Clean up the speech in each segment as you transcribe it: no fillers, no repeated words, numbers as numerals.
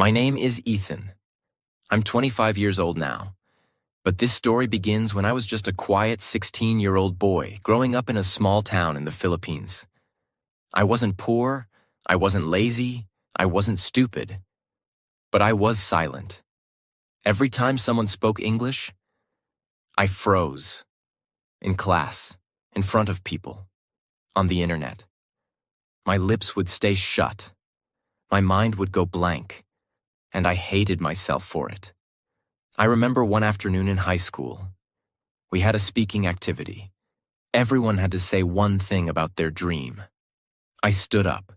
My name is Ethan. I'm 25 years old now, but this story begins when I was just a quiet 16-year-old boy growing up in a small town in the Philippines. I wasn't poor, I wasn't lazy, I wasn't stupid, but I was silent. Every time someone spoke English, I froze. In class, in front of people, on the internet. My lips would stay shut. My mind would go blank, and I hated myself for it. I remember one afternoon in high school. We had a speaking activity. Everyone had to say one thing about their dream. I stood up.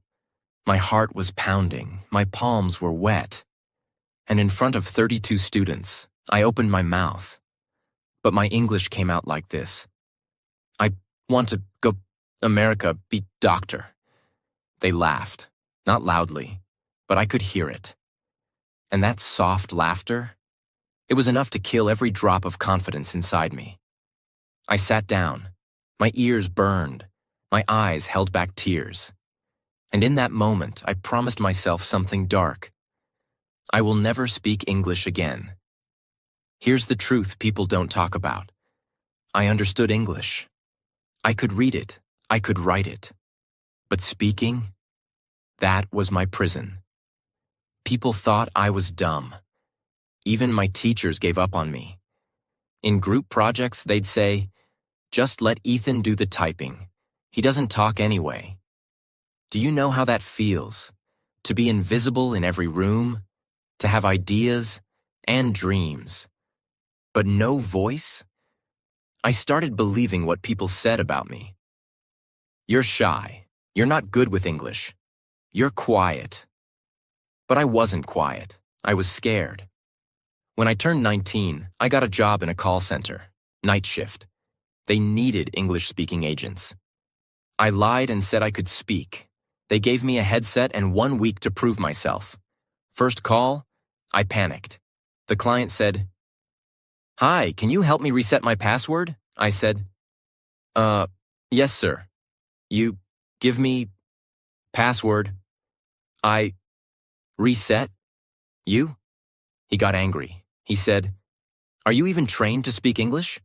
My heart was pounding, my palms were wet. And in front of 32 students, I opened my mouth. But my English came out like this. I want to go America, be doctor. They laughed, not loudly, but I could hear it. And that soft laughter, it was enough to kill every drop of confidence inside me. I sat down. My ears burned. My eyes held back tears. And in that moment, I promised myself something dark. I will never speak English again. Here's the truth people don't talk about. I understood English. I could read it. I could write it. But speaking, that was my prison. People thought I was dumb. Even my teachers gave up on me. In group projects, they'd say, "Just let Ethan do the typing. He doesn't talk anyway." Do you know how that feels? To be invisible in every room, to have ideas and dreams, but no voice? I started believing what people said about me. You're shy. You're not good with English. You're quiet. But I wasn't quiet. I was scared. When I turned 19, I got a job in a call center, night shift. They needed English-speaking agents. I lied and said I could speak. They gave me a headset and 1 week to prove myself. First call, I panicked. The client said, "Hi, can you help me reset my password?" I said, Yes, sir. You give me password. I reset? You? He got angry. He said, "Are you even trained to speak English?"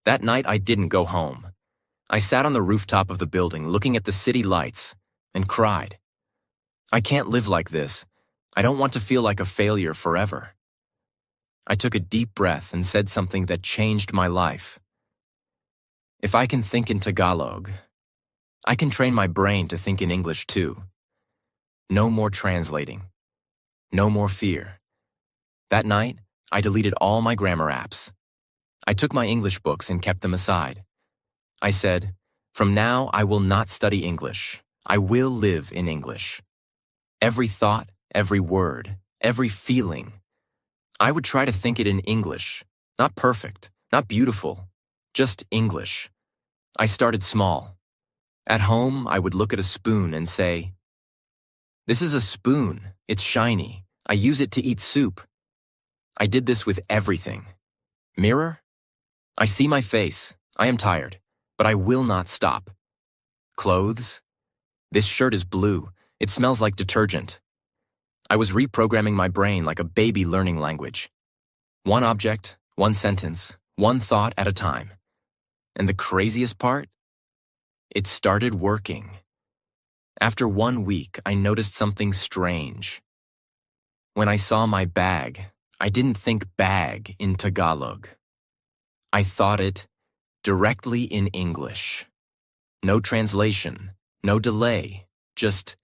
That night, I didn't go home. I sat on the rooftop of the building looking at the city lights and cried. I can't live like this. I don't want to feel like a failure forever. I took a deep breath and said something that changed my life. If I can think in Tagalog, I can train my brain to think in English too. No more translating. No more fear. That night, I deleted all my grammar apps. I took my English books and kept them aside. I said, "From now, I will not study English. I will live in English." Every thought, every word, every feeling, I would try to think it in English. Not perfect, not beautiful, just English. I started small. At home, I would look at a spoon and say, "This is a spoon. It's shiny. I use it to eat soup." I did this with everything. Mirror? I see my face. I am tired, but I will not stop. Clothes? This shirt is blue. It smells like detergent. I was reprogramming my brain like a baby learning language. One object, one sentence, one thought at a time. And the craziest part? It started working. After 1 week, I noticed something strange. When I saw my bag, I didn't think bag in Tagalog. I thought it directly in English. No translation, no delay, just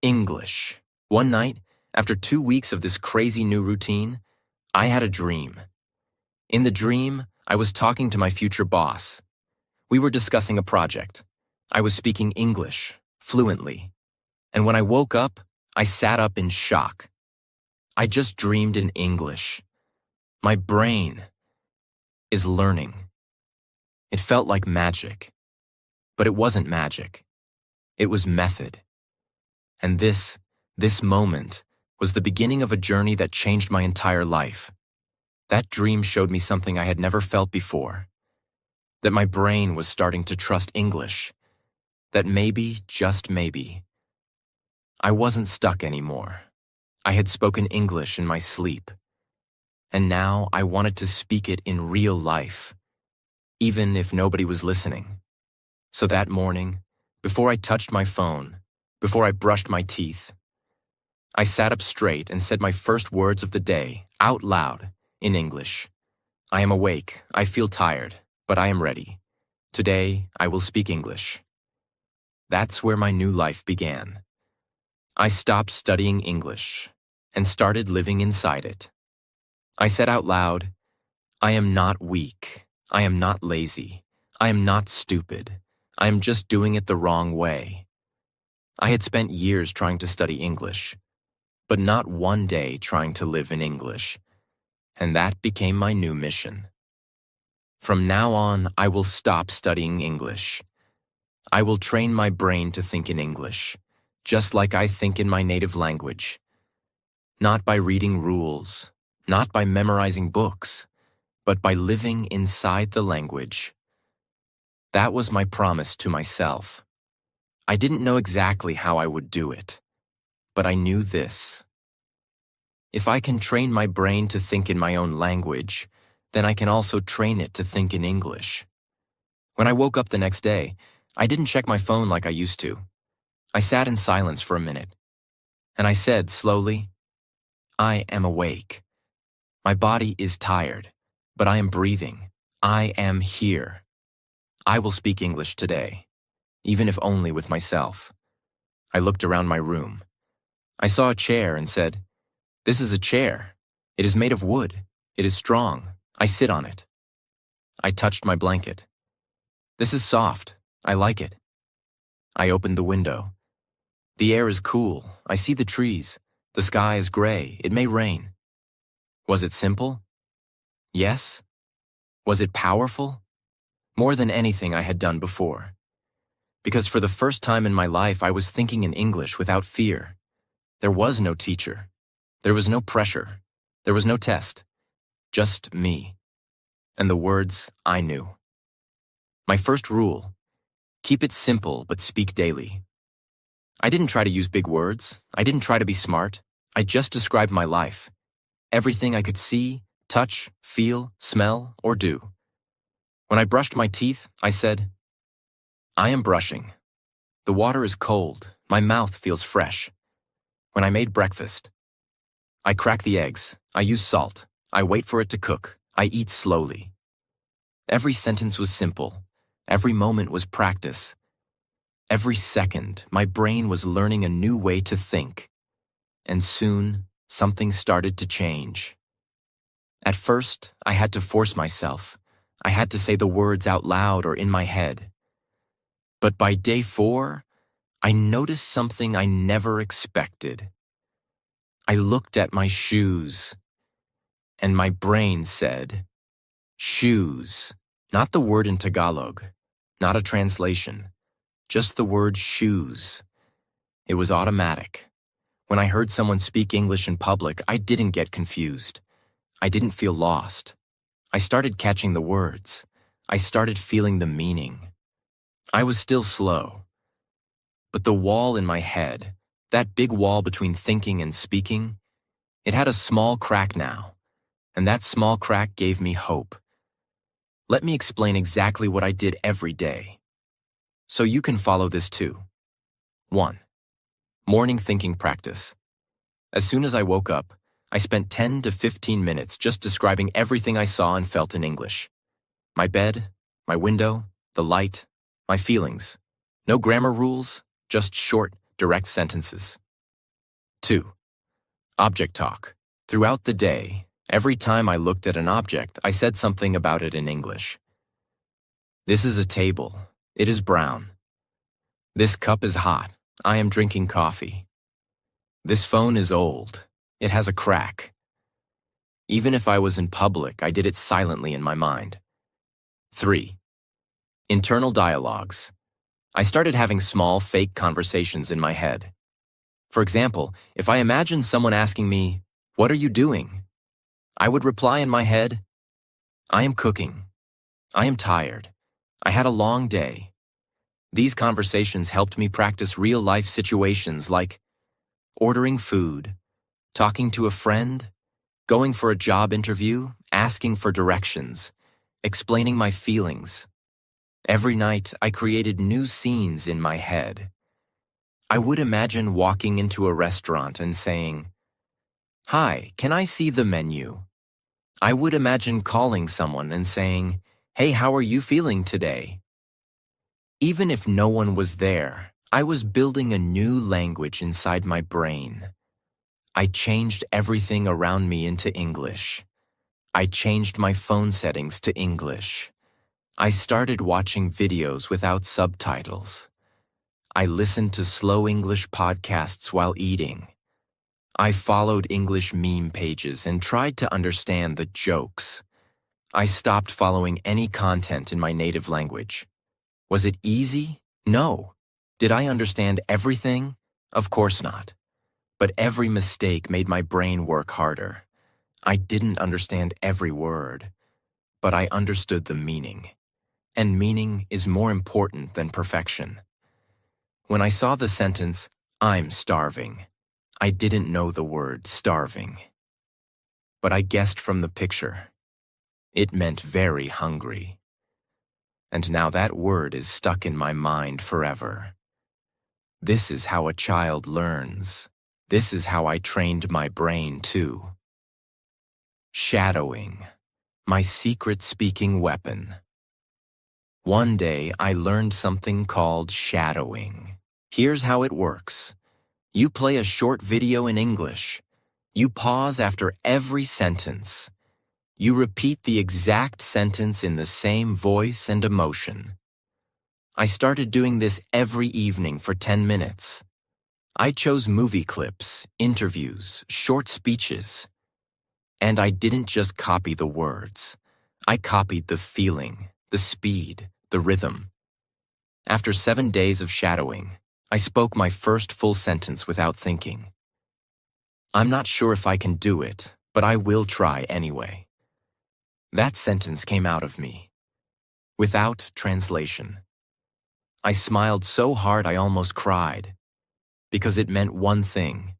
English. One night, after 2 weeks of this crazy new routine, I had a dream. In the dream, I was talking to my future boss. We were discussing a project. I was speaking English, fluently. And when I woke up, I sat up in shock. I just dreamed in English. My brain is learning. It felt like magic. But it wasn't magic. It was method. And this moment was the beginning of a journey that changed my entire life. That dream showed me something I had never felt before. That my brain was starting to trust English. That maybe, just maybe, I wasn't stuck anymore. I had spoken English in my sleep, and now I wanted to speak it in real life, even if nobody was listening. So that morning, before I touched my phone, before I brushed my teeth, I sat up straight and said my first words of the day, out loud, in English. I am awake, I feel tired, but I am ready. Today, I will speak English. That's where my new life began. I stopped studying English and started living inside it. I said out loud, I am not weak. I am not lazy. I am not stupid. I am just doing it the wrong way. I had spent years trying to study English, but not one day trying to live in English, and that became my new mission. From now on, I will stop studying English. I will train my brain to think in English, just like I think in my native language. Not by reading rules, not by memorizing books, but by living inside the language. That was my promise to myself. I didn't know exactly how I would do it, but I knew this. If I can train my brain to think in my own language, then I can also train it to think in English. When I woke up the next day, I didn't check my phone like I used to. I sat in silence for a minute, and I said slowly, I am awake. My body is tired, but I am breathing. I am here. I will speak English today, even if only with myself. I looked around my room. I saw a chair and said, This is a chair. It is made of wood. It is strong. I sit on it. I touched my blanket. This is soft. I like it. I opened the window. The air is cool. I see the trees. The sky is gray. It may rain. Was it simple? Yes. Was it powerful? More than anything I had done before. Because for the first time in my life, I was thinking in English without fear. There was no teacher. There was no pressure. There was no test. Just me. And the words I knew. My first rule: keep it simple but speak daily. I didn't try to use big words. I didn't try to be smart. I just described my life. Everything I could see, touch, feel, smell, or do. When I brushed my teeth, I said, I am brushing. The water is cold. My mouth feels fresh. When I made breakfast, I crack the eggs. I use salt. I wait for it to cook. I eat slowly. Every sentence was simple. Every moment was practice. Every second, my brain was learning a new way to think. And soon, something started to change. At first, I had to force myself. I had to say the words out loud or in my head. But by day 4, I noticed something I never expected. I looked at my shoes, and my brain said, shoes. Not the word in Tagalog, not a translation, just the word shoes. It was automatic. When I heard someone speak English in public, I didn't get confused. I didn't feel lost. I started catching the words. I started feeling the meaning. I was still slow. But the wall in my head, that big wall between thinking and speaking, it had a small crack now, and that small crack gave me hope. Let me explain exactly what I did every day, so you can follow this too. 1. Morning thinking practice. As soon as I woke up, I spent 10 to 15 minutes just describing everything I saw and felt in English. My bed, my window, the light, my feelings. No grammar rules, just short, direct sentences. 2. Object talk. Throughout the day, every time I looked at an object, I said something about it in English. This is a table. It is brown. This cup is hot. I am drinking coffee. This phone is old. It has a crack. Even if I was in public, I did it silently in my mind. 3. Internal dialogues. I started having small, fake conversations in my head. For example, if I imagined someone asking me, "What are you doing?" I would reply in my head, "I am cooking. I am tired. I had a long day." These conversations helped me practice real-life situations like ordering food, talking to a friend, going for a job interview, asking for directions, explaining my feelings. Every night, I created new scenes in my head. I would imagine walking into a restaurant and saying, "Hi, can I see the menu?" I would imagine calling someone and saying, "Hey, how are you feeling today?" Even if no one was there, I was building a new language inside my brain. I changed everything around me into English. I changed my phone settings to English. I started watching videos without subtitles. I listened to slow English podcasts while eating. I followed English meme pages and tried to understand the jokes. I stopped following any content in my native language. Was it easy? No. Did I understand everything? Of course not. But every mistake made my brain work harder. I didn't understand every word, but I understood the meaning. And meaning is more important than perfection. When I saw the sentence, "I'm starving," I didn't know the word starving. But I guessed from the picture. It meant very hungry. And now that word is stuck in my mind forever. This is how a child learns. This is how I trained my brain too. Shadowing, my secret speaking weapon. One day I learned something called shadowing. Here's how it works. You play a short video in English. You pause after every sentence. You repeat the exact sentence in the same voice and emotion. I started doing this every evening for 10 minutes. I chose movie clips, interviews, short speeches. And I didn't just copy the words. I copied the feeling, the speed, the rhythm. After 7 days of shadowing, I spoke my first full sentence without thinking. I'm not sure if I can do it, but I will try anyway. That sentence came out of me, without translation. I smiled so hard I almost cried, because it meant one thing.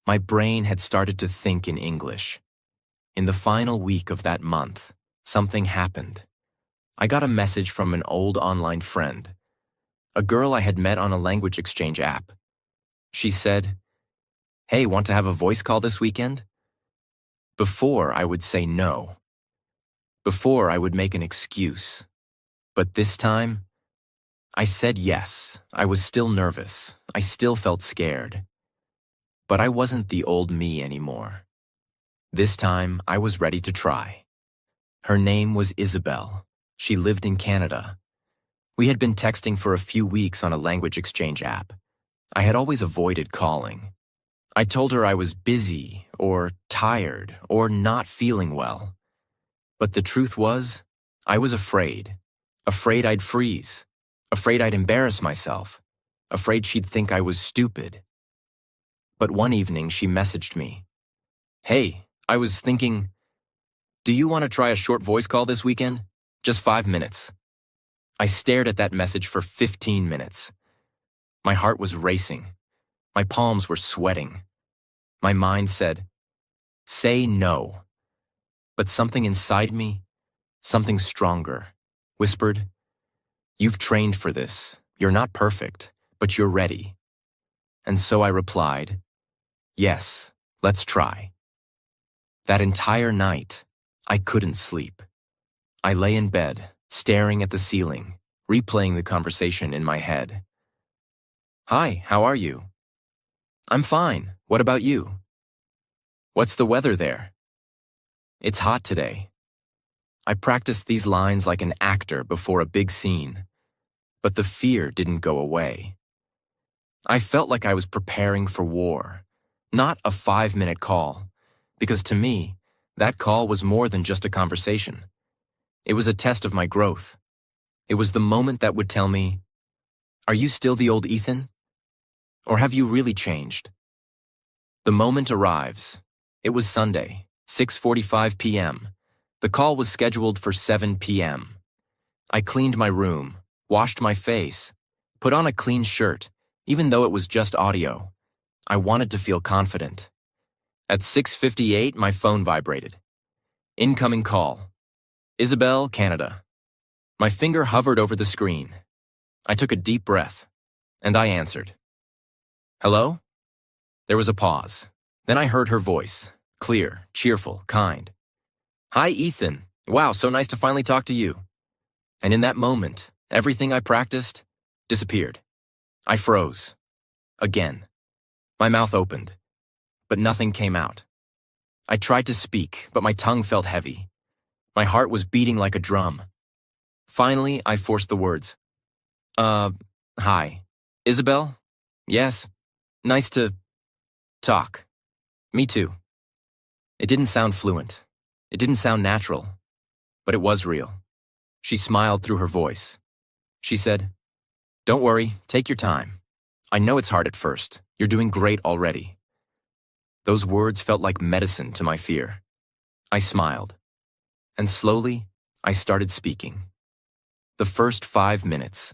My brain had started to think in English. In the final week of that month, something happened. I got a message from an old online friend, a girl I had met on a language exchange app. She said, "Hey, want to have a voice call this weekend?" Before, I would say no. Before, I would make an excuse. But this time, I said yes. I was still nervous. I still felt scared. But I wasn't the old me anymore. This time, I was ready to try. Her name was Isabel. She lived in Canada. We had been texting for a few weeks on a language exchange app. I had always avoided calling. I told her I was busy, or tired, or not feeling well. But the truth was, I was afraid. Afraid I'd freeze. Afraid I'd embarrass myself. Afraid she'd think I was stupid. But one evening she messaged me. "Hey, I was thinking, do you want to try a short voice call this weekend? Just 5 minutes." I stared at that message for 15 minutes. My heart was racing. My palms were sweating. My mind said, "Say no." But something inside me, something stronger, whispered, "You've trained for this. You're not perfect, but you're ready." And so I replied, "Yes, let's try." That entire night, I couldn't sleep. I lay in bed, staring at the ceiling, replaying the conversation in my head. "Hi, how are you?" "I'm fine. What about you?" "What's the weather there?" "It's hot today." I practiced these lines like an actor before a big scene, but the fear didn't go away. I felt like I was preparing for war, not a 5-minute call, because to me, that call was more than just a conversation. It was a test of my growth. It was the moment that would tell me, "Are you still the old Ethan? Or have you really changed?" The moment arrives. It was Sunday, 6:45 p.m. The call was scheduled for 7 p.m. I cleaned my room, washed my face, put on a clean shirt, even though it was just audio. I wanted to feel confident. At 6:58, my phone vibrated. Incoming call. Isabel, Canada. My finger hovered over the screen. I took a deep breath, and I answered. Hello? There was a pause. Then I heard her voice, clear, cheerful, kind. Hi, Ethan. Wow, so nice to finally talk to you. And in that moment, everything I practiced disappeared. I froze. Again. My mouth opened, but nothing came out. I tried to speak, but my tongue felt heavy. My heart was beating like a drum. Finally, I forced the words. Hi. Isabel? Yes. Nice to talk. Me too. It didn't sound fluent. It didn't sound natural. But it was real. She smiled through her voice. She said, Don't worry, take your time. I know it's hard at first. You're doing great already. Those words felt like medicine to my fear. I smiled. And slowly, I started speaking. The first 5 minutes.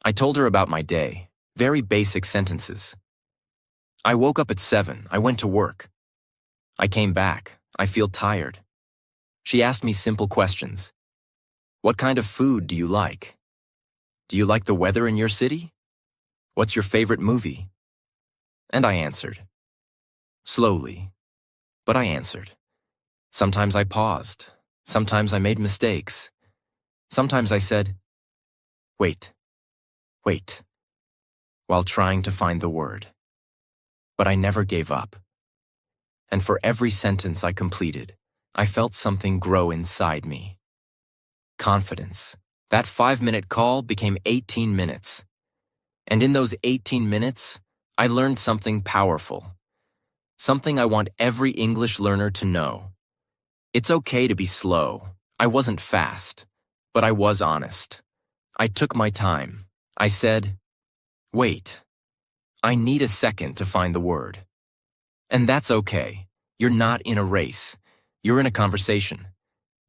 I told her about my day, very basic sentences. I woke up at 7, I went to work. I came back, I feel tired. She asked me simple questions. What kind of food do you like? Do you like the weather in your city? What's your favorite movie? And I answered. Slowly, but I answered. Sometimes I paused. Sometimes I made mistakes. Sometimes I said, wait, while trying to find the word. But I never gave up. And for every sentence I completed, I felt something grow inside me. Confidence. That 5-minute call became 18 minutes. And in those 18 minutes, I learned something powerful. Something I want every English learner to know. It's okay to be slow. I wasn't fast, but I was honest. I took my time. I said, wait, I need a second to find the word. And that's okay. You're not in a race. You're in a conversation.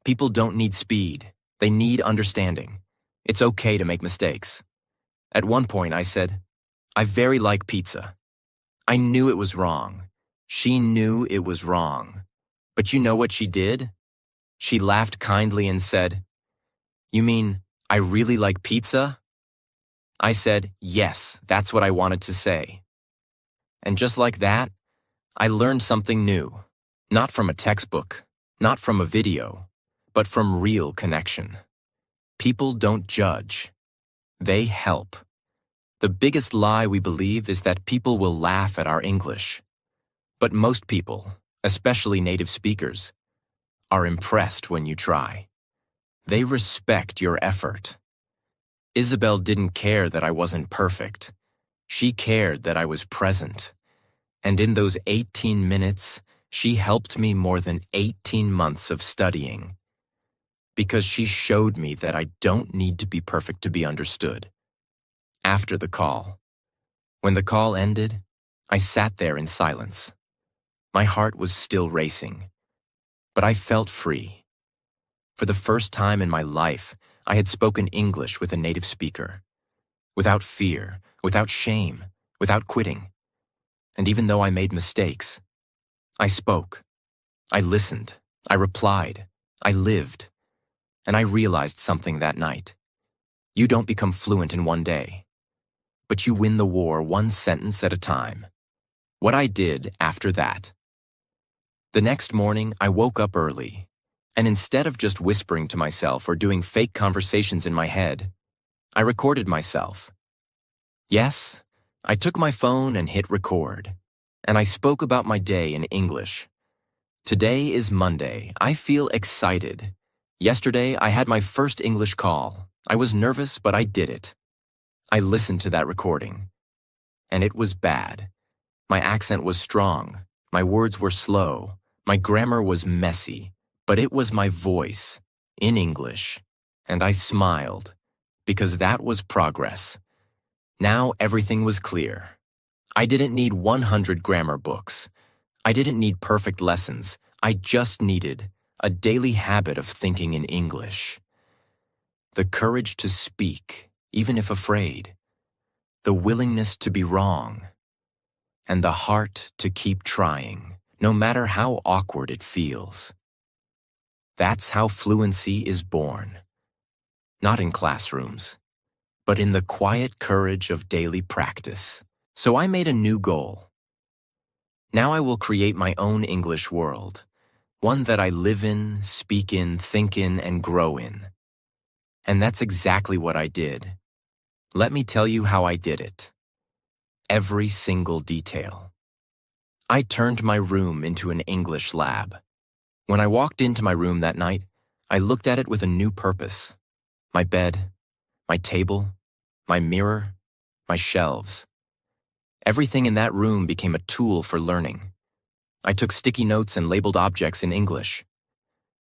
People don't need speed. They need understanding. It's okay to make mistakes. At one point, I said, I very like pizza. I knew it was wrong. She knew it was wrong. But you know what she did? She laughed kindly and said, You mean I really like pizza? I said, yes, that's what I wanted to say. And just like that, I learned something new. Not from a textbook, not from a video, but from real connection. People don't judge. They help. The biggest lie we believe is that people will laugh at our English. But most people, especially native speakers, are impressed when you try. They respect your effort. Isabel didn't care that I wasn't perfect. She cared that I was present. And in those 18 minutes, she helped me more than 18 months of studying. Because she showed me that I don't need to be perfect to be understood. After the call. When the call ended, I sat there in silence. My heart was still racing. But I felt free. For the first time in my life, I had spoken English with a native speaker. Without fear, without shame, without quitting. And even though I made mistakes, I spoke. I listened. I replied. I lived. And I realized something that night. You don't become fluent in one day. But you win the war one sentence at a time. What I did after that. The next morning, I woke up early. And instead of just whispering to myself or doing fake conversations in my head, I recorded myself. Yes, I took my phone and hit record. And I spoke about my day in English. Today is Monday. I feel excited. Yesterday, I had my first English call. I was nervous, but I did it. I listened to that recording. And it was bad. My accent was strong. My words were slow. My grammar was messy. But it was my voice, in English. And I smiled, because that was progress. Now everything was clear. I didn't need 100 grammar books. I didn't need perfect lessons. I just needed a daily habit of thinking in English. The courage to speak, even if afraid. The willingness to be wrong. And the heart to keep trying, no matter how awkward it feels. That's how fluency is born. Not in classrooms, but in the quiet courage of daily practice. So I made a new goal. Now I will create my own English world, one that I live in, speak in, think in, and grow in. And that's exactly what I did. Let me tell you how I did it. Every single detail. I turned my room into an English lab. When I walked into my room that night, I looked at it with a new purpose. My bed, my table, my mirror, my shelves. Everything in that room became a tool for learning. I took sticky notes and labeled objects in English.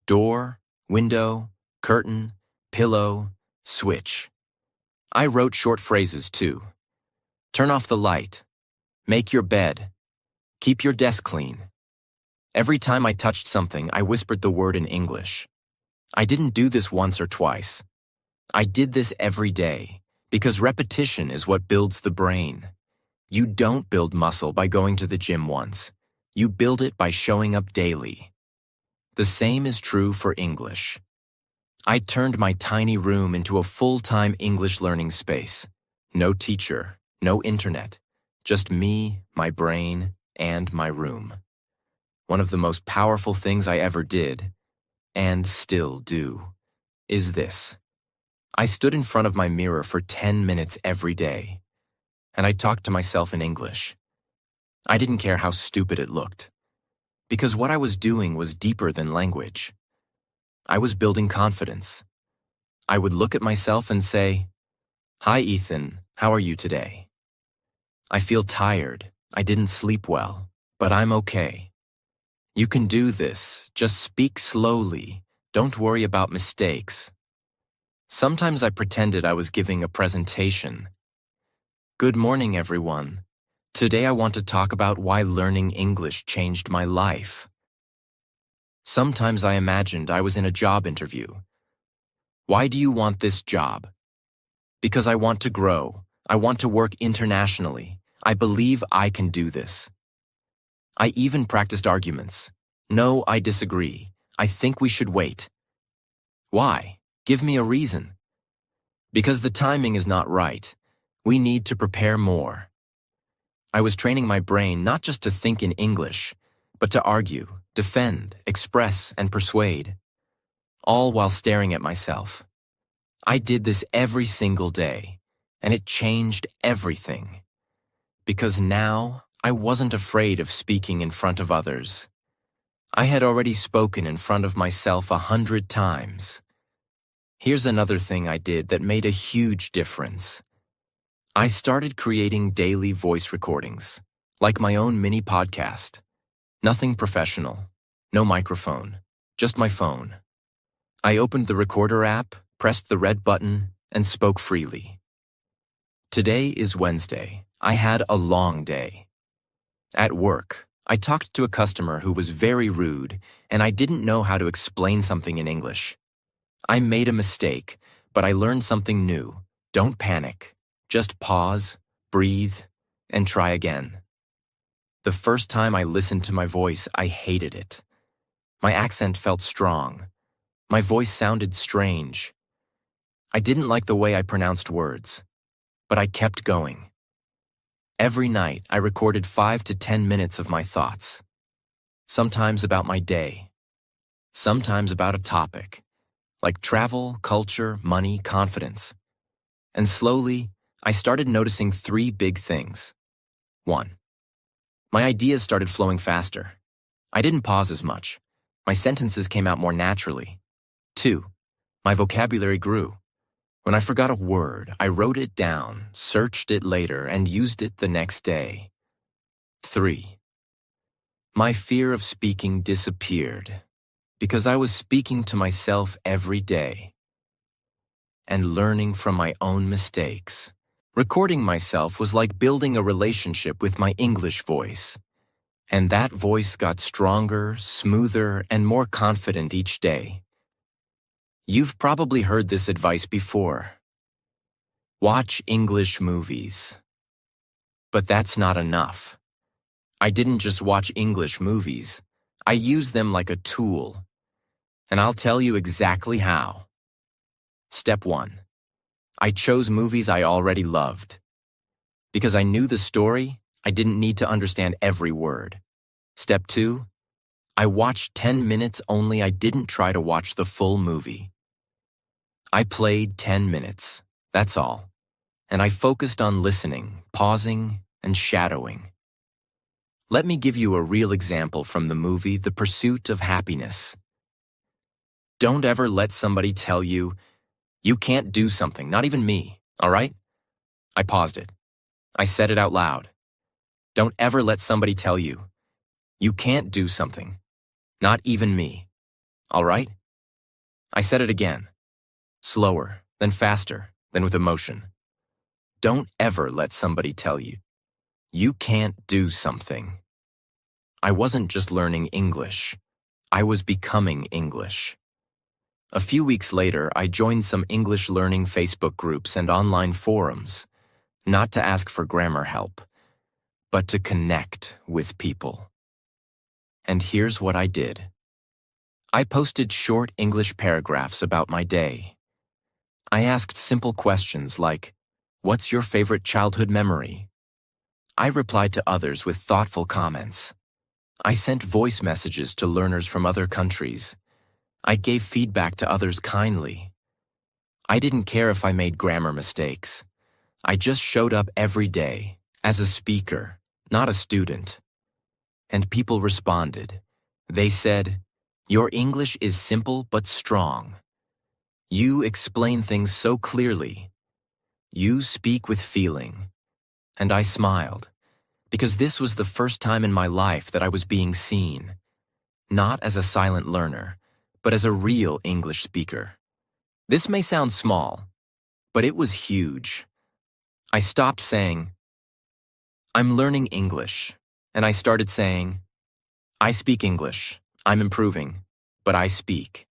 Door, window, curtain, pillow, switch. I wrote short phrases too. Turn off the light. Make your bed. Keep your desk clean. Every time I touched something, I whispered the word in English. I didn't do this once or twice. I did this every day, because repetition is what builds the brain. You don't build muscle by going to the gym once. You build it by showing up daily. The same is true for English. I turned my tiny room into a full-time English learning space. No teacher, no internet, just me, my brain, and my room. One of the most powerful things I ever did, and still do, is this. I stood in front of my mirror for 10 minutes every day, and I talked to myself in English. I didn't care how stupid it looked, because what I was doing was deeper than language. I was building confidence. I would look at myself and say, "Hi, Ethan, how are you today? I feel tired, I didn't sleep well, but I'm okay. You can do this, just speak slowly, don't worry about mistakes." Sometimes I pretended I was giving a presentation. Good morning, everyone. Today I want to talk about why learning English changed my life. Sometimes I imagined I was in a job interview. Why do you want this job? Because I want to grow. I want to work internationally. I believe I can do this. I even practiced arguments. No, I disagree. I think we should wait. Why? Give me a reason. Because the timing is not right. We need to prepare more. I was training my brain not just to think in English, but to argue, defend, express, and persuade, all while staring at myself. I did this every single day, and it changed everything. Because now, I wasn't afraid of speaking in front of others. I had already spoken in front of myself 100 times. Here's another thing I did that made a huge difference. I started creating daily voice recordings, like my own mini podcast. Nothing professional, no microphone, just my phone. I opened the recorder app, pressed the red button, and spoke freely. Today is Wednesday. I had a long day. At work, I talked to a customer who was very rude, and I didn't know how to explain something in English. I made a mistake, but I learned something new. Don't panic. Just pause, breathe, and try again. The first time I listened to my voice, I hated it. My accent felt strong. My voice sounded strange. I didn't like the way I pronounced words, but I kept going. Every night, I recorded 5 to 10 minutes of my thoughts. Sometimes about my day. Sometimes about a topic, like travel, culture, money, confidence. And slowly, I started noticing 3 big things. 1. My ideas started flowing faster. I didn't pause as much. My sentences came out more naturally. 2. My vocabulary grew. When I forgot a word, I wrote it down, searched it later, and used it the next day. 3. My fear of speaking disappeared because I was speaking to myself every day and learning from my own mistakes. Recording myself was like building a relationship with my English voice. And that voice got stronger, smoother, and more confident each day. You've probably heard this advice before. Watch English movies. But that's not enough. I didn't just watch English movies. I used them like a tool. And I'll tell you exactly how. Step 1. I chose movies I already loved. Because I knew the story, I didn't need to understand every word. Step 2. I watched 10 minutes only. I didn't try to watch the full movie. I played 10 minutes. That's all. And I focused on listening, pausing, and shadowing. Let me give you a real example from the movie The Pursuit of Happiness. Don't ever let somebody tell you, you can't do something, not even me, all right? I paused it. I said it out loud. Don't ever let somebody tell you, you can't do something, not even me, all right? I said it again, slower, then faster, then with emotion. Don't ever let somebody tell you, you can't do something. I wasn't just learning English. I was becoming English. A few weeks later, I joined some English learning Facebook groups and online forums, not to ask for grammar help, but to connect with people. And here's what I did. I posted short English paragraphs about my day. I asked simple questions like, what's your favorite childhood memory? I replied to others with thoughtful comments. I sent voice messages to learners from other countries. I gave feedback to others kindly. I didn't care if I made grammar mistakes. I just showed up every day as a speaker, not a student. And people responded. They said, your English is simple but strong. You explain things so clearly. You speak with feeling. And I smiled, because this was the first time in my life that I was being seen, not as a silent learner, but as a real English speaker. This may sound small, but it was huge. I stopped saying, I'm learning English, and I started saying, I speak English, I'm improving, but I speak.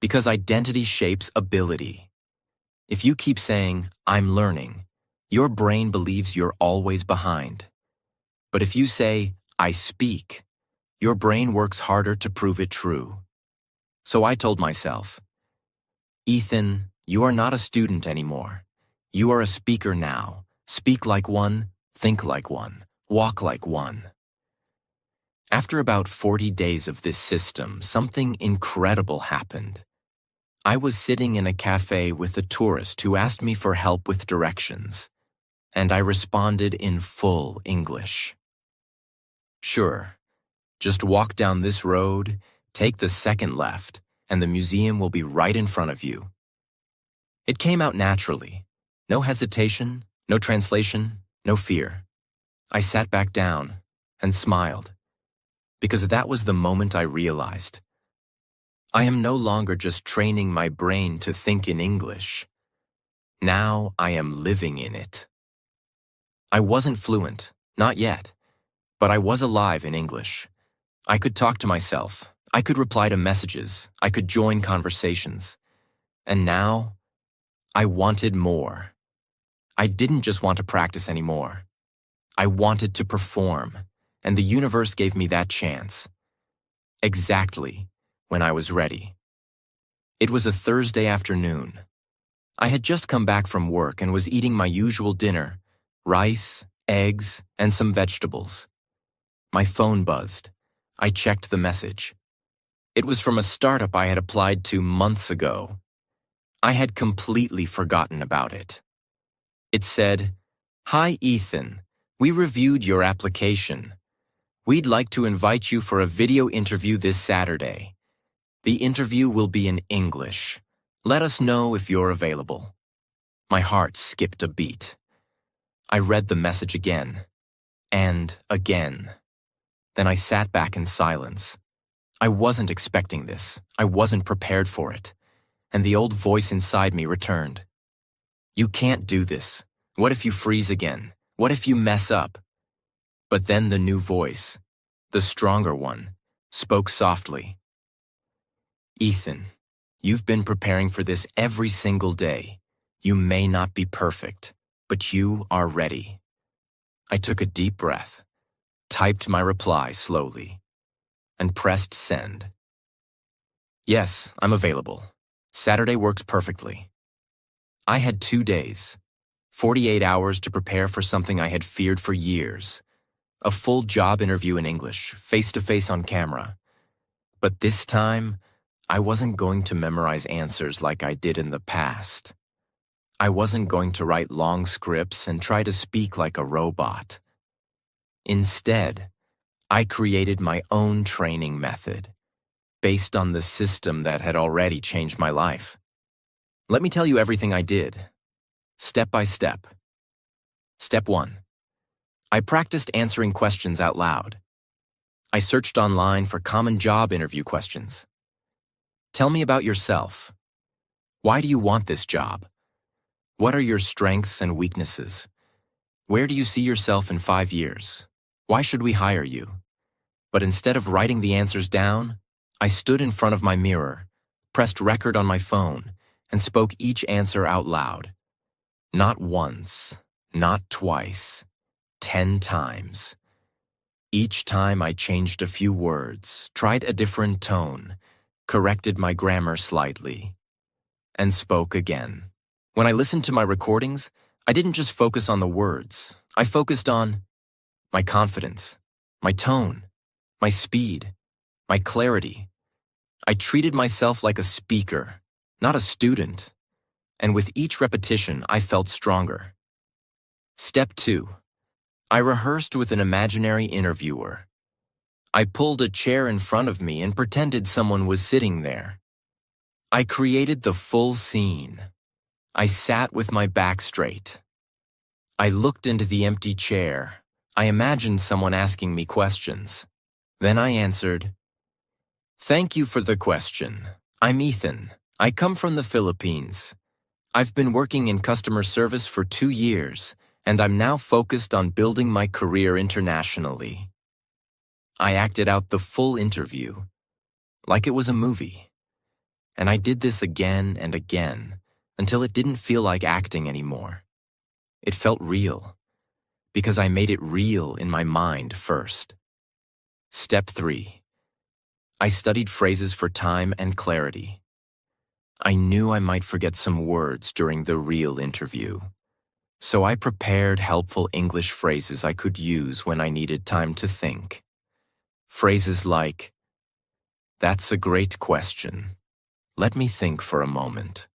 Because identity shapes ability. If you keep saying, I'm learning, your brain believes you're always behind. But if you say, I speak, your brain works harder to prove it true. So I told myself, Ethan, you are not a student anymore. You are a speaker now. Speak like one, think like one, walk like one. After about 40 days of this system, something incredible happened. I was sitting in a cafe with a tourist who asked me for help with directions, and I responded in full English. Sure, just walk down this road, take the second left, and the museum will be right in front of you. It came out naturally. No hesitation, no translation, no fear. I sat back down and smiled, because that was the moment I realized. I am no longer just training my brain to think in English. Now I am living in it. I wasn't fluent, not yet, but I was alive in English. I could talk to myself. I could reply to messages. I could join conversations. And now, I wanted more. I didn't just want to practice anymore. I wanted to perform, and the universe gave me that chance. Exactly when I was ready. It was a Thursday afternoon. I had just come back from work and was eating my usual dinner, rice, eggs, and some vegetables. My phone buzzed. I checked the message. It was from a startup I had applied to months ago. I had completely forgotten about it. It said, Hi, Ethan. We reviewed your application. We'd like to invite you for a video interview this Saturday. The interview will be in English. Let us know if you're available. My heart skipped a beat. I read the message again, and again. Then I sat back in silence. I wasn't expecting this. I wasn't prepared for it. And the old voice inside me returned. You can't do this. What if you freeze again? What if you mess up? But then the new voice, the stronger one, spoke softly. Ethan, you've been preparing for this every single day. You may not be perfect, but you are ready. I took a deep breath. typed my reply slowly, and pressed send. Yes, I'm available. Saturday works perfectly. I had 2 days, 48 hours to prepare for something I had feared for years. A full job interview in English, face-to-face on camera. But this time, I wasn't going to memorize answers like I did in the past. I wasn't going to write long scripts and try to speak like a robot. Instead, I created my own training method, based on the system that had already changed my life. Let me tell you everything I did, step by step. Step 1. I practiced answering questions out loud. I searched online for common job interview questions. Tell me about yourself. Why do you want this job? What are your strengths and weaknesses? Where do you see yourself in 5 years? Why should we hire you? But instead of writing the answers down, I stood in front of my mirror, pressed record on my phone, and spoke each answer out loud. Not once, not twice, 10 times. Each time I changed a few words, tried a different tone, corrected my grammar slightly, and spoke again. When I listened to my recordings, I didn't just focus on the words. I focused on my confidence, my tone, my speed, my clarity. I treated myself like a speaker, not a student, and with each repetition, I felt stronger. Step 2. I rehearsed with an imaginary interviewer. I pulled a chair in front of me and pretended someone was sitting there. I created the full scene. I sat with my back straight. I looked into the empty chair. I imagined someone asking me questions. Then I answered, "Thank you for the question. I'm Ethan. I come from the Philippines. I've been working in customer service for 2 years, and I'm now focused on building my career internationally." I acted out the full interview, like it was a movie. And I did this again and again, until it didn't feel like acting anymore. It felt real, because I made it real in my mind first. Step 3. I studied phrases for time and clarity. I knew I might forget some words during the real interview. So I prepared helpful English phrases I could use when I needed time to think. Phrases like, "That's a great question. Let me think for a moment.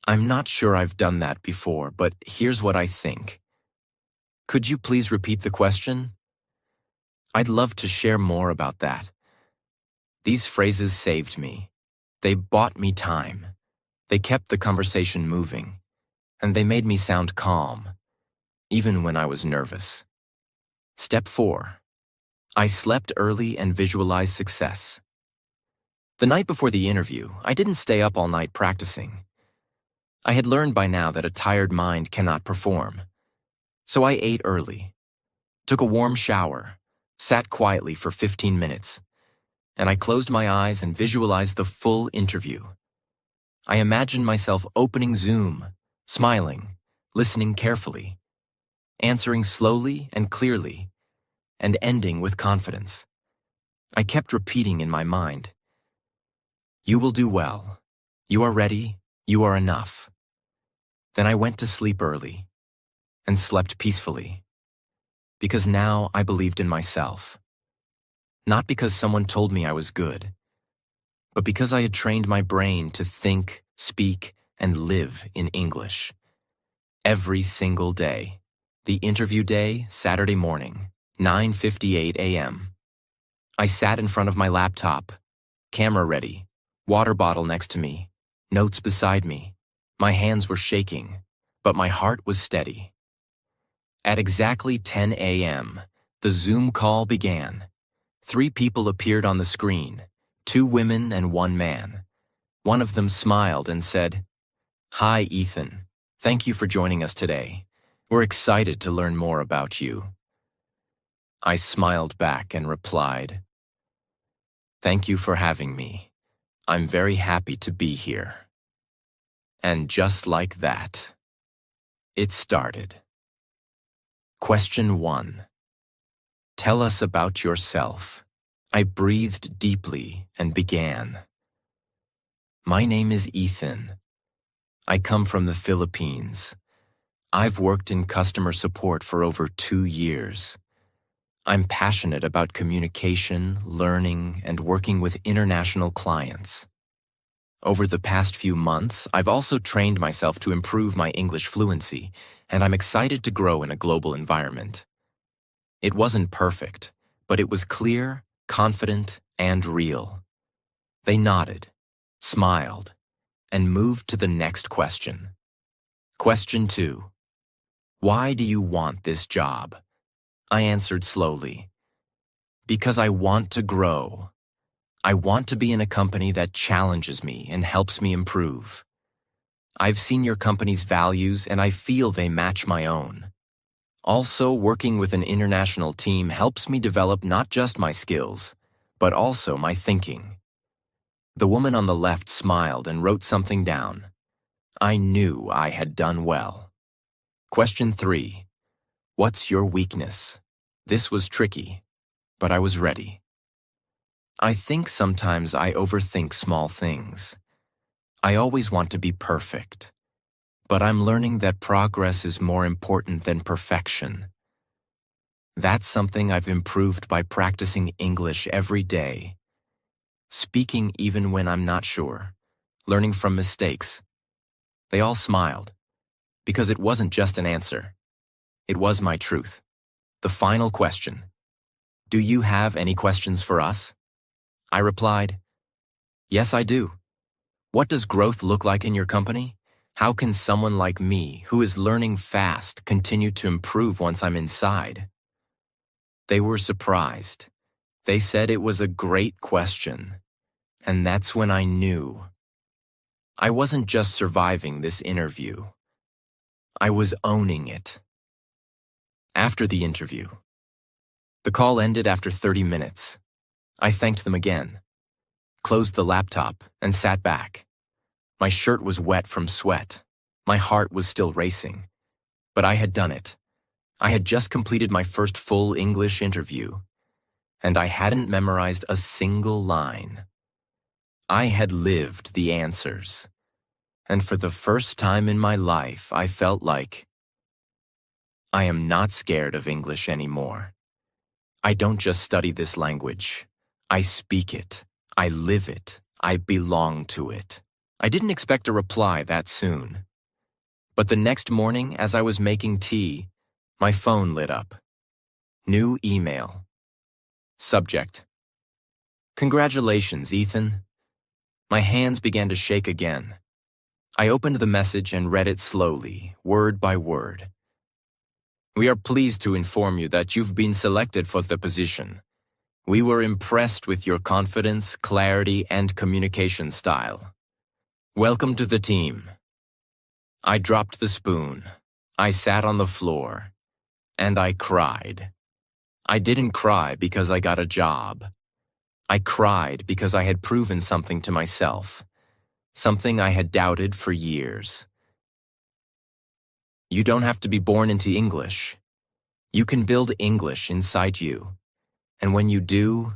I'm not sure I've done that before, but here's what I think. Could you please repeat the question? I'd love to share more about that." These phrases saved me. They bought me time. They kept the conversation moving, and they made me sound calm, even when I was nervous. Step 4. I slept early and visualized success. The night before the interview, I didn't stay up all night practicing. I had learned by now that a tired mind cannot perform. So I ate early, took a warm shower, sat quietly for 15 minutes, and I closed my eyes and visualized the full interview. I imagined myself opening Zoom, smiling, listening carefully, answering slowly and clearly, and ending with confidence. I kept repeating in my mind, "You will do well. You are ready. You are enough." Then I went to sleep early and slept peacefully, because now I believed in myself. Not because someone told me I was good, but because I had trained my brain to think, speak, and live in English. Every single day. The interview day, Saturday morning, 9:58 a.m. I sat in front of my laptop, camera ready, water bottle next to me, notes beside me. My hands were shaking, but my heart was steady. At exactly 10 a.m., the Zoom call began. 3 people appeared on the screen, 2 women and 1 man. One of them smiled and said, "Hi, Ethan. Thank you for joining us today. We're excited to learn more about you." I smiled back and replied, "Thank you for having me. I'm very happy to be here." And just like that, it started. Question 1. Tell us about yourself. I breathed deeply and began. My name is Ethan. I come from the Philippines. I've worked in customer support for over 2 years. I'm passionate about communication, learning, and working with international clients. Over the past few months, I've also trained myself to improve my English fluency, and I'm excited to grow in a global environment. It wasn't perfect, but it was clear, confident, and real. They nodded, smiled, and moved to the next question. Question 2. Why do you want this job? I answered slowly. Because I want to grow. I want to be in a company that challenges me and helps me improve. I've seen your company's values and I feel they match my own. Also, working with an international team helps me develop not just my skills, but also my thinking. The woman on the left smiled and wrote something down. I knew I had done well. Question 3. What's your weakness? This was tricky, but I was ready. I think sometimes I overthink small things. I always want to be perfect. But I'm learning that progress is more important than perfection. That's something I've improved by practicing English every day. Speaking even when I'm not sure. Learning from mistakes. They all smiled. Because it wasn't just an answer. It was my truth. The final question. Do you have any questions for us? I replied, yes, I do. What does growth look like in your company? How can someone like me, who is learning fast, continue to improve once I'm inside? They were surprised. They said it was a great question. And that's when I knew. I wasn't just surviving this interview. I was owning it. After the interview. The call ended after 30 minutes. I thanked them again, closed the laptop, and sat back. My shirt was wet from sweat. My heart was still racing. But I had done it. I had just completed my first full English interview, and I hadn't memorized a single line. I had lived the answers. And for the first time in my life, I felt like I am not scared of English anymore. I don't just study this language. I speak it. I live it. I belong to it. I didn't expect a reply that soon. But the next morning, as I was making tea, my phone lit up. New email. Subject. Congratulations, Ethan. My hands began to shake again. I opened the message and read it slowly, word by word. We are pleased to inform you that you've been selected for the position. We were impressed with your confidence, clarity, and communication style. Welcome to the team. I dropped the spoon. I sat on the floor. And I cried. I didn't cry because I got a job. I cried because I had proven something to myself, something I had doubted for years. You don't have to be born into English. You can build English inside you. And when you do,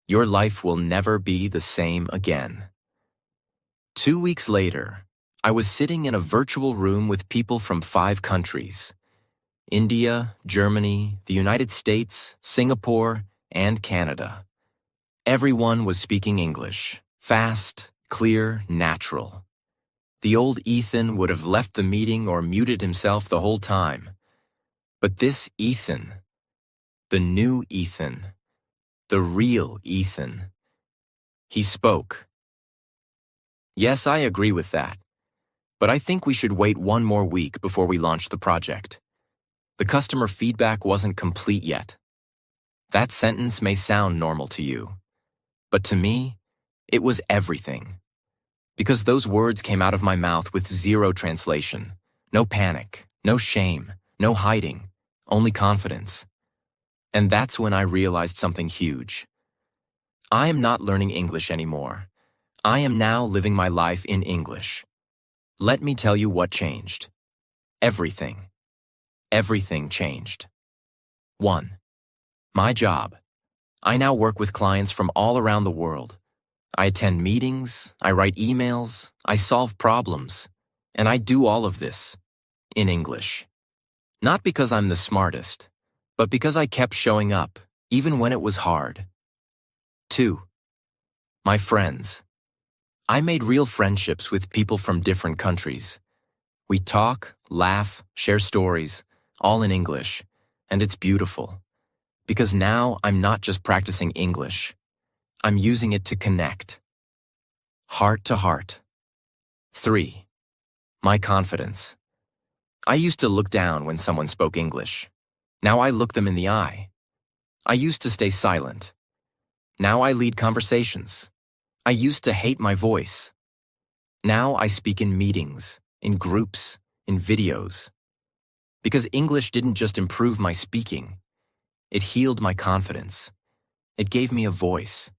your life will never be the same again. 2 weeks later, I was sitting in a virtual room with people from 5 countries: India, Germany, the United States, Singapore, and Canada. Everyone was speaking English, fast, clear, natural. The old Ethan would have left the meeting or muted himself the whole time. But this Ethan, the new Ethan, the real Ethan, he spoke. Yes, I agree with that. But I think we should wait 1 more week before we launch the project. The customer feedback wasn't complete yet. That sentence may sound normal to you, but to me, it was everything. Because those words came out of my mouth with 0 translation, no panic, no shame, no hiding, only confidence. And that's when I realized something huge. I am not learning English anymore. I am now living my life in English. Let me tell you what changed. Everything. Everything changed. 1. My job. I now work with clients from all around the world. I attend meetings, I write emails, I solve problems, and I do all of this in English. Not because I'm the smartest, but because I kept showing up, even when it was hard. 2. My friends. I made real friendships with people from different countries. We talk, laugh, share stories, all in English, and it's beautiful. Because now I'm not just practicing English, I'm using it to connect. Heart to heart. 3. My confidence. I used to look down when someone spoke English. Now I look them in the eye. I used to stay silent. Now I lead conversations. I used to hate my voice. Now I speak in meetings, in groups, in videos. Because English didn't just improve my speaking, it healed my confidence. It gave me a voice.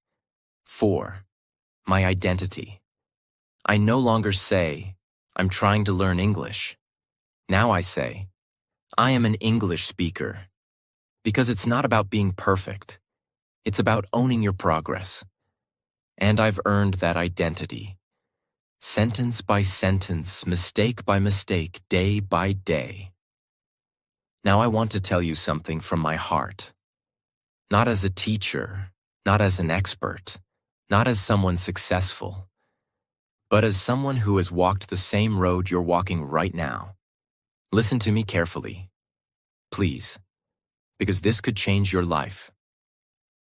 4. My identity. I no longer say, I'm trying to learn English. Now I say, I am an English speaker. Because it's not about being perfect. It's about owning your progress. And I've earned that identity. Sentence by sentence, mistake by mistake, day by day. Now I want to tell you something from my heart. Not as a teacher, not as an expert, not as someone successful, but as someone who has walked the same road you're walking right now. Listen to me carefully, please, because this could change your life.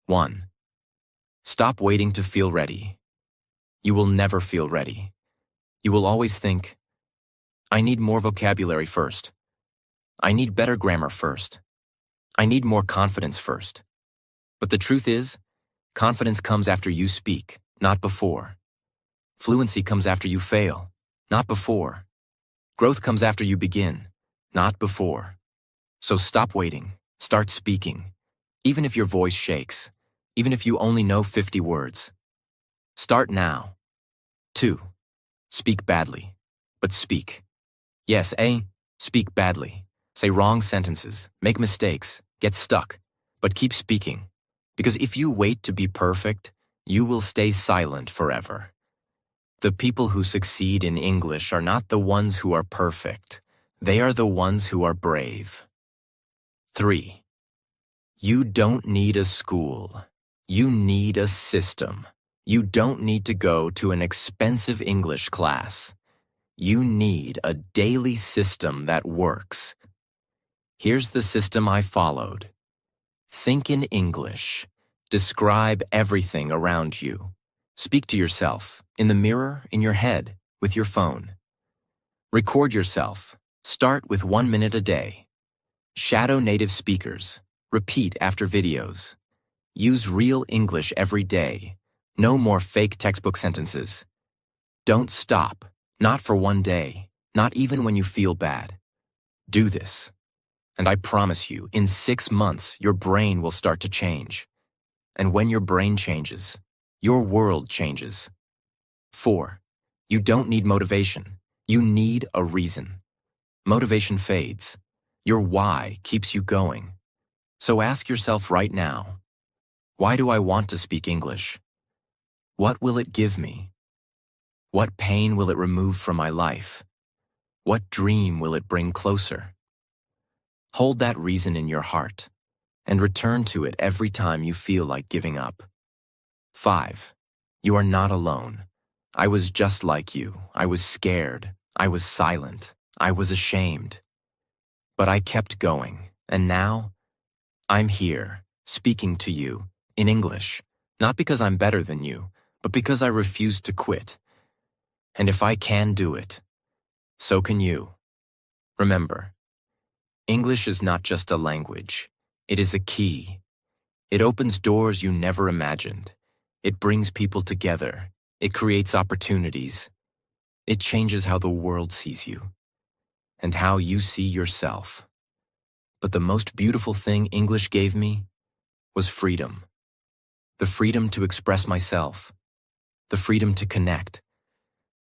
1. Stop waiting to feel ready. You will never feel ready. You will always think, I need more vocabulary first. I need better grammar first. I need more confidence first. But the truth is, confidence comes after you speak, not before. Fluency comes after you fail, not before. Growth comes after you begin, not before. So stop waiting, start speaking. Even if your voice shakes, even if you only know 50 words. Start now. 2. Speak badly, but speak. Yes, speak badly. Say wrong sentences, make mistakes, get stuck, but keep speaking. Because if you wait to be perfect, you will stay silent forever. The people who succeed in English are not the ones who are perfect. They are the ones who are brave. 3. You don't need a school. You need a system. You don't need to go to an expensive English class. You need a daily system that works. Here's the system I followed. Think in English. Describe everything around you. Speak to yourself, in the mirror, in your head, with your phone. Record yourself. Start with 1 minute a day. Shadow native speakers. Repeat after videos. Use real English every day. No more fake textbook sentences. Don't stop, not for 1 day, not even when you feel bad. Do this. And I promise you, in 6 months, your brain will start to change. And when your brain changes, your world changes. 4. You don't need motivation. You need a reason. Motivation fades. Your why keeps you going. So ask yourself right now, why do I want to speak English? What will it give me? What pain will it remove from my life? What dream will it bring closer? Hold that reason in your heart and return to it every time you feel like giving up. 5. You are not alone. I was just like you. I was scared. I was silent. I was ashamed. But I kept going, and now I'm here, speaking to you, in English, not because I'm better than you, but because I refuse to quit. And if I can do it, so can you. Remember, English is not just a language. It is a key. It opens doors you never imagined. It brings people together. It creates opportunities. It changes how the world sees you and how you see yourself. But the most beautiful thing English gave me was freedom. The freedom to express myself. The freedom to connect.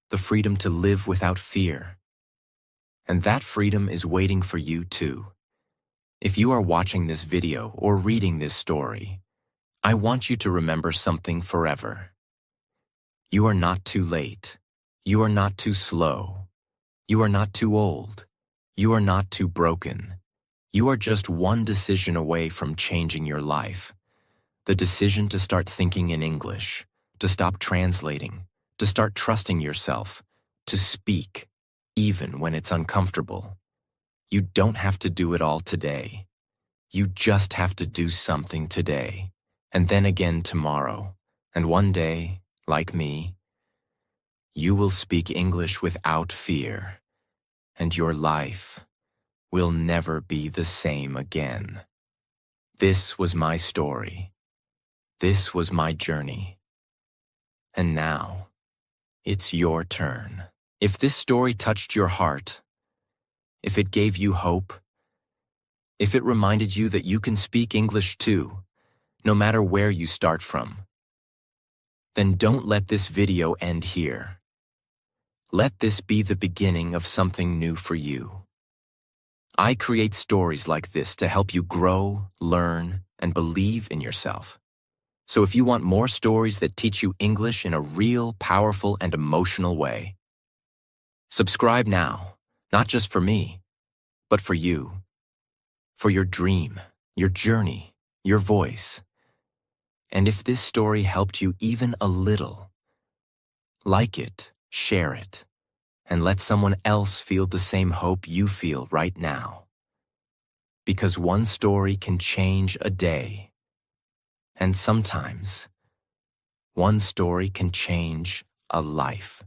The freedom to live without fear. And that freedom is waiting for you too. If you are watching this video or reading this story, I want you to remember something forever. You are not too late. You are not too slow. You are not too old. You are not too broken. You are just one decision away from changing your life. The decision to start thinking in English, to stop translating, to start trusting yourself, to speak, even when it's uncomfortable. You don't have to do it all today. You just have to do something today, and then again tomorrow. And one day, like me, you will speak English without fear, and your life will never be the same again. This was my story. This was my journey. And now, it's your turn. If this story touched your heart, if it gave you hope, if it reminded you that you can speak English too, no matter where you start from, then don't let this video end here. Let this be the beginning of something new for you. I create stories like this to help you grow, learn, and believe in yourself. So if you want more stories that teach you English in a real, powerful, and emotional way, subscribe now, not just for me, but for you, for your dream, your journey, your voice. And if this story helped you even a little, like it, share it, and let someone else feel the same hope you feel right now. Because one story can change a day, and sometimes one story can change a life.